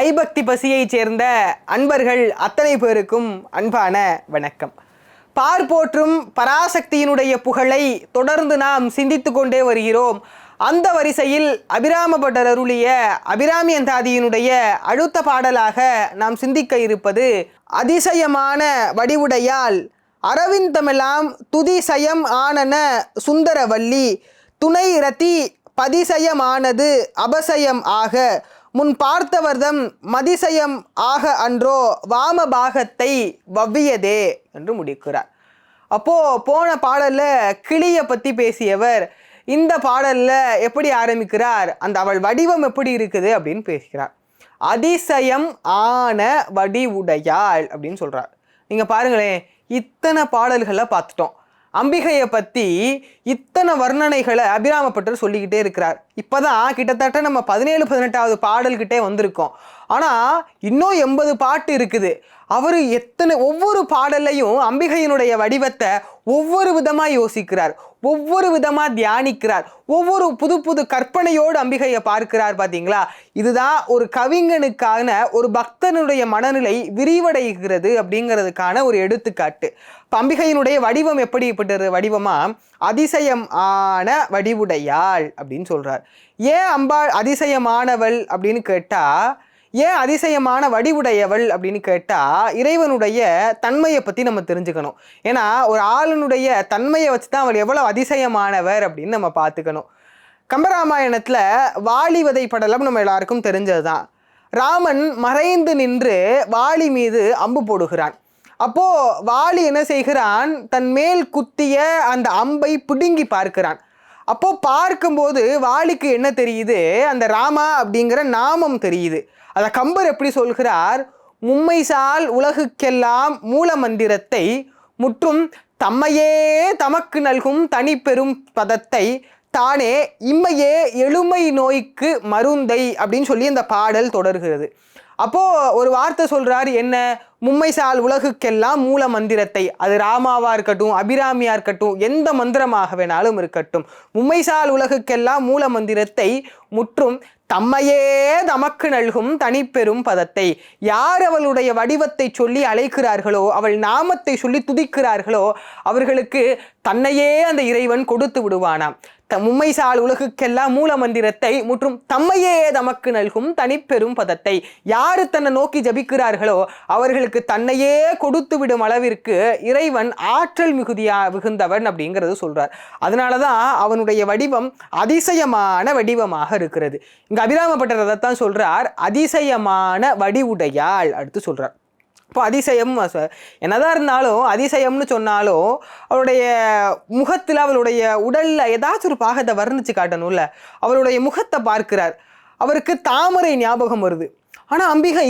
ஐபக்தி பசியைச் சேர்ந்த அன்பர்கள் அத்தனை பேருக்கும் அன்பான வணக்கம். பார்ப்போற்றும் பராசக்தியினுடைய புகழை தொடர்ந்து நாம் சிந்தித்து கொண்டே வருகிறோம். அந்த வரிசையில் அபிராமபட்டர் அருளிய அபிராமி அந்தாதியினுடைய அடுத்த பாடலாக நாம் சிந்திக்க இருப்பது அதிசயமான வடிவுடையால் அரவிந்தமெல்லாம் துதிசயம் ஆனன சுந்தரவல்லி துணை ரதி பதிசயமானது அபசயம் ஆக முன் பார்த்தவர்தம் மதிசயம் ஆக அன்றோ வாம பாகத்தை வவ்வியதே என்று முடிக்கிறார். அப்போ போன பாடல்ல கிளியை பத்தி பேசியவர் இந்த பாடல்ல எப்படி ஆரம்பிக்கிறார், அந்த அவள் வடிவம் எப்படி இருக்குது அப்படின்னு பேசுகிறார். அதிசயம் ஆன வடிவுடையாள் அப்படின்னு சொல்றார். நீங்க பாருங்களேன், இத்தனை பாடல்களை பார்த்துட்டோம். அம்பிகையை பற்றி இத்தனை வர்ணனைகளை அபிராமப்பட்டர் சொல்லிக்கிட்டே இருக்கிறார். இப்போதான் கிட்டத்தட்ட நம்ம 17-18வது பாடல்கிட்டே வந்திருக்கோம். ஆனால் இன்னும் 80 பாட்டு இருக்குது. அவர் ஒவ்வொரு பாடல்லையும் அம்பிகையினுடைய வடிவத்தை ஒவ்வொரு விதமாக யோசிக்கிறார், ஒவ்வொரு விதமாக தியானிக்கிறார், ஒவ்வொரு புது புது கற்பனையோடு அம்பிகையை பார்க்கிறார். பார்த்தீங்களா, இதுதான் ஒரு கவிஞனுக்கான ஒரு பக்தனுடைய மனநிலை விரிவடைகிறது அப்படிங்கிறதுக்கான ஒரு எடுத்துக்காட்டு. இப்போ அம்பிகையினுடைய வடிவம் எப்படிப்பட்ட வடிவமா, அதிசயம் ஆன வடிவுடையாள் அப்படின்னு சொல்றார். ஏன் அம்பாள் அதிசயமானவள் அப்படின்னு கேட்டா, ஏன் அதிசயமான வடிவுடையவள் அப்படின்னு கேட்டால் இறைவனுடைய தன்மையை பற்றி நம்ம தெரிஞ்சுக்கணும். ஏன்னா ஒரு ஆளுனுடைய தன்மையை வச்சு தான் அவள் எவ்வளோ அதிசயமானவர் அப்படின்னு நம்ம பார்த்துக்கணும். கம்பராமாயணத்தில் வாலிவதை படலம் நம்ம எல்லாருக்கும் தெரிஞ்சது தான். ராமன் மறைந்து நின்று வாலி மீது அம்பு போடுகிறான். அப்போது வாலி என்ன செய்கிறான், தன் மேல் குத்திய அந்த அம்பை பிடுங்கி பார்க்கிறான். அப்போது பார்க்கும்போது வாலிக்கு என்ன தெரியுது, அந்த ராமா அப்படிங்கிற நாமம் தெரியுது. அதை கம்பர் எப்படி சொல்கிறார், மும்மைசால் உலகுக்கெல்லாம் மூல மந்திரத்தை முற்றும் தம்மையே தமக்கு நல்கும் தனி பெரும் பதத்தை தானே இம்மையே எழுமை நோய்க்கு மருந்தை அப்படின்னு சொல்லி இந்த பாடல் தொடர்கிறது. அப்போது ஒரு வார்த்தை சொல்கிறார், என்ன, மும்மைசால் உலகுக்கெல்லாம் மூல மந்திரத்தை, அது ராமாவாக இருக்கட்டும், அபிராமியாக இருக்கட்டும், எந்த மந்திரமாக வேணாலும் இருக்கட்டும், மும்மைசால் உலகுக்கெல்லாம் மூல மந்திரத்தை முற்றும் தம்மையே தமக்கு நல்கும் தனிப்பெரும் பதத்தை. யார் அவளுடைய வடிவத்தை சொல்லி அழைக்கிறார்களோ, அவள் நாமத்தை சொல்லி துதிக்கிறார்களோ, அவர்களுக்கு தன்னையே அந்த இறைவன் கொடுத்து விடுவானாம். மும்மைசால் உலகுக்கெல்லாம் மூல மந்திரத்தை மற்றும் தம்மையே தமக்கு நல்கும் தனிப்பெரும் பதத்தை. யாரு தன்னை நோக்கி ஜபிக்கிறார்களோ அவர்களுக்கு தன்னையே கொடுத்து விடும் அளவிற்கு இறைவன் ஆற்றல் மிகுந்தவன் அப்படிங்கிறது சொல்றார். அதனாலதான் அவனுடைய வடிவம் அதிசயமான வடிவமாக இருக்கிறது. இங்க அபிராமப்பட்டர் அதைத்தான் சொல்றார், அதிசயமான வடிவுடையாள் அடுத்து சொல்றார். இப்போ அதிசயம் என்னதான் இருந்தாலும் அதிசயம்னு சொன்னாலும் அவளுடைய முகத்தில் அவளுடைய உடலில் ஏதாச்சும் ஒரு பாகத்தை வர்ணிச்சு காட்டணும்ல. அவளுடைய முகத்தை பார்க்கிறார், அவருக்கு தாமரை ஞாபகம் வருது. ஆனால் அம்பிகை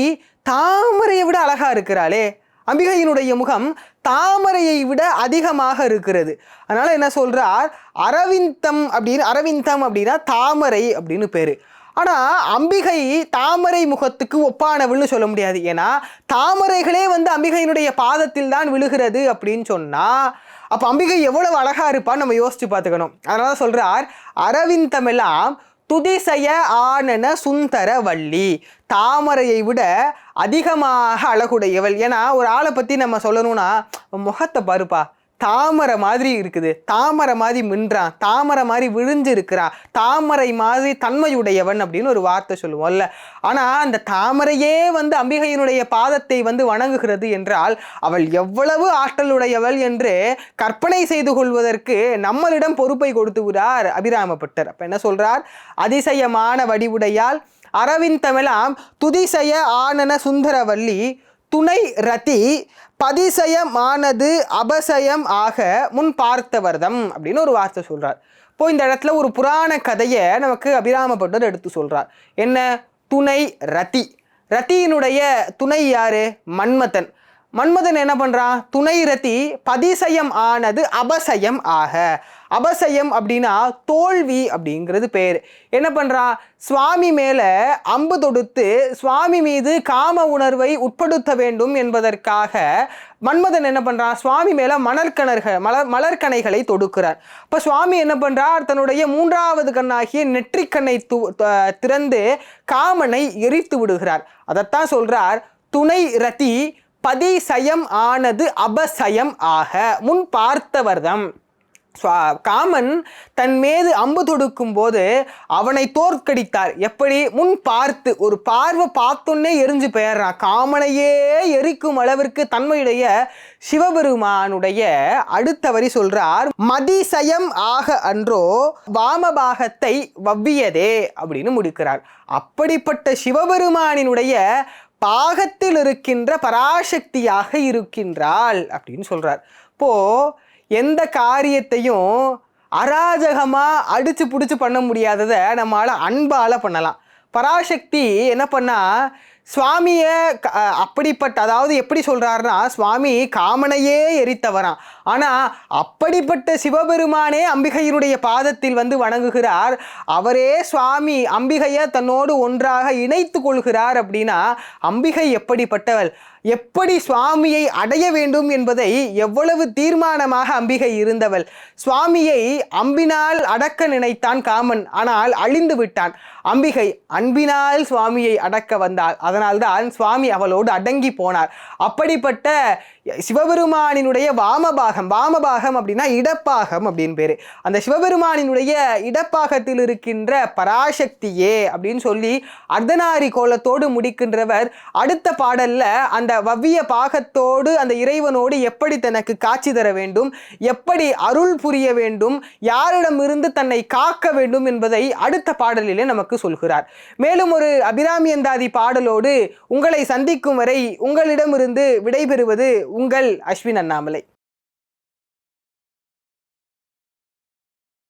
தாமரையை விட அழகா இருக்கிறாளே, அம்பிகையினுடைய முகம் தாமரையை விட அதிகமாக இருக்கிறது. அதனால என்ன சொல்றார், அரவிந்தம் அப்படின்னா தாமரை அப்படின்னு பேரு. ஆனால் அம்பிகை தாமரை முகத்துக்கு ஒப்பானவள்னு சொல்ல முடியாது. ஏன்னா தாமரைகளே அம்பிகையினுடைய பாதத்தில் தான் விழுகிறது அப்படின்னு சொன்னால் அப்போ அம்பிகை எவ்வளவு அழகா இருப்பான்னு நம்ம யோசிச்சு பார்த்துக்கணும். அதனால சொல்றார், அரவிந்தமெல்லாம் துதிசய ஆனன சுந்தரவல்லி, தாமரையை விட அதிகமாக அழகுடையவள். ஏன்னா ஒரு ஆளை பற்றி நம்ம சொல்லணும்னா, முகத்தை பாருப்பா, தாமரை மாதிரி இருக்குது, தாமரை மாதிரி மின்றான், தாமரை மாதிரி விழிஞ்சு இருக்கிறான், தாமரை மாதிரி தன்மையுடையவன் அப்படின்னு ஒரு வார்த்தை சொல்லுவோம்ல. ஆனால் அந்த தாமரையே அம்பிகையினுடைய பாதத்தை வணங்குகிறது என்றால் அவள் எவ்வளவு ஆற்றலுடையவள் என்று கற்பனை செய்து கொள்வதற்கு நம்மளிடம் பொறுப்பை கொடுத்து விடார் அபிராமப்பட்டர். அப்போ என்ன சொல்றார், அதிசயமான வடிவுடையால் அரவிந்தமெல்லாம் துதிசய ஆனன சுந்தரவல்லி துணை ரதி பதிசயமானது அபசயம் ஆக முன் பார்த்தவர்தம் அப்படின்னு ஒரு வார்த்தை சொல்றார். இப்போ இந்த இடத்துல ஒரு புராண கதையை நமக்கு அபிராமப்பட்டர் எடுத்து சொல்றார். என்ன, துணை ரதி. ரத்தியினுடைய துணை யாரு, மன்மதன். மன்மதன் என்ன பண்றான், துணை ரதி பதிசயம் ஆனது அபசயம் ஆக. அபசயம் அப்படின்னா தோல்வி அப்படிங்கிறது பேர். என்ன பண்ணுறான், சுவாமி மேலே அம்பு தொடுத்து சுவாமி மீது காம உணர்வை உட்படுத்த வேண்டும் என்பதற்காக மன்மதன் என்ன பண்ணுறான், சுவாமி மேலே மலர்கணைகளை தொடுக்கிறார். இப்போ சுவாமி என்ன பண்ணுறார், தன்னுடைய மூன்றாவது கண்ணாகிய நெற்றிக்கண்ணை திறந்து காமனை எரித்து விடுகிறார். அதைத்தான் சொல்றார், துணை ரதி பதிசயம் ஆனது அபசயம் ஆக. முன் பார்த்தவர்தம் காமன் தன் மீது அம்பு தொடுக்கும் போது அவனை தோற்கடித்தார். எப்படி, முன் பார்த்து, ஒரு பார்வை பார்த்தோன்னே எரிஞ்சு போயிடுறான். காமனையே எரிக்கும் அளவிற்கு தன்மையுடைய சிவபெருமானுடைய அடுத்த வரி சொல்றார், மதிசயம் ஆக அன்றோ வாமபாகத்தை வவ்வியதே அப்படின்னு முடிக்கிறார். அப்படிப்பட்ட சிவபெருமானினுடைய பாகத்தில் இருக்கின்ற பராசக்தியாக இருக்கின்றாள் அப்படின்னு சொல்றார். இப்போ எந்த காரியத்தையும் அராஜகமாக அடித்து பிடிச்சி பண்ண முடியாததை நம்மளால் அன்பால் பண்ணலாம். பராசக்தி என்ன பண்ணா, சுவாமியை அப்படிப்பட்ட, அதாவது எப்படி சொல்கிறாருன்னா, சுவாமி காமனையே எரித்தவரான். ஆனால் அப்படிப்பட்ட சிவபெருமானே அம்பிகையினுடைய பாதத்தில் வந்து வணங்குகிறார். அவரே சுவாமி அம்பிகையை தன்னோடு ஒன்றாக இணைத்து கொள்கிறார். அப்படின்னா அம்பிகை எப்படிப்பட்டவள், எப்படி சுவாமியை அடைய வேண்டும் என்பதை எவ்வளவு தீர்மானமாக அம்பிகை இருந்தவள். சுவாமியை அம்பினால் அடக்க நினைத்தான் காமன், ஆனால் அழிந்து விட்டான். அம்பிகை அன்பினால் சுவாமியை அடக்க வந்தாள். அதனால்தான் சுவாமி அவளோடு அடங்கி போனார். அப்படிப்பட்ட சிவபெருமானினுடைய வாமபாகம் அப்படின்னா இடப்பாகம் அப்படின்னு பேரு. அந்த சிவபெருமானினுடைய இடப்பாகத்தில் இருக்கின்ற பராசக்தியே அப்படின்னு சொல்லி அர்த்தநாரி கோலத்தோடு முடிக்கின்றவர் அடுத்த பாடல்ல அந்த வவ்விய பாகத்தோடு அந்த இறைவனோடு எப்படி தனக்கு காட்சி தர வேண்டும், எப்படி அருள் புரிய வேண்டும், யாரிடமிருந்து தன்னை காக்க வேண்டும் என்பதை அடுத்த பாடலிலே நமக்கு சொல்கிறார். மேலும் ஒரு அபிராமி அந்தாதி பாடலோடு உங்களை சந்திக்கும் வரை உங்களிடமிருந்து விடைபெறுவது உங்கள் அஸ்வின் அண்ணாமலை.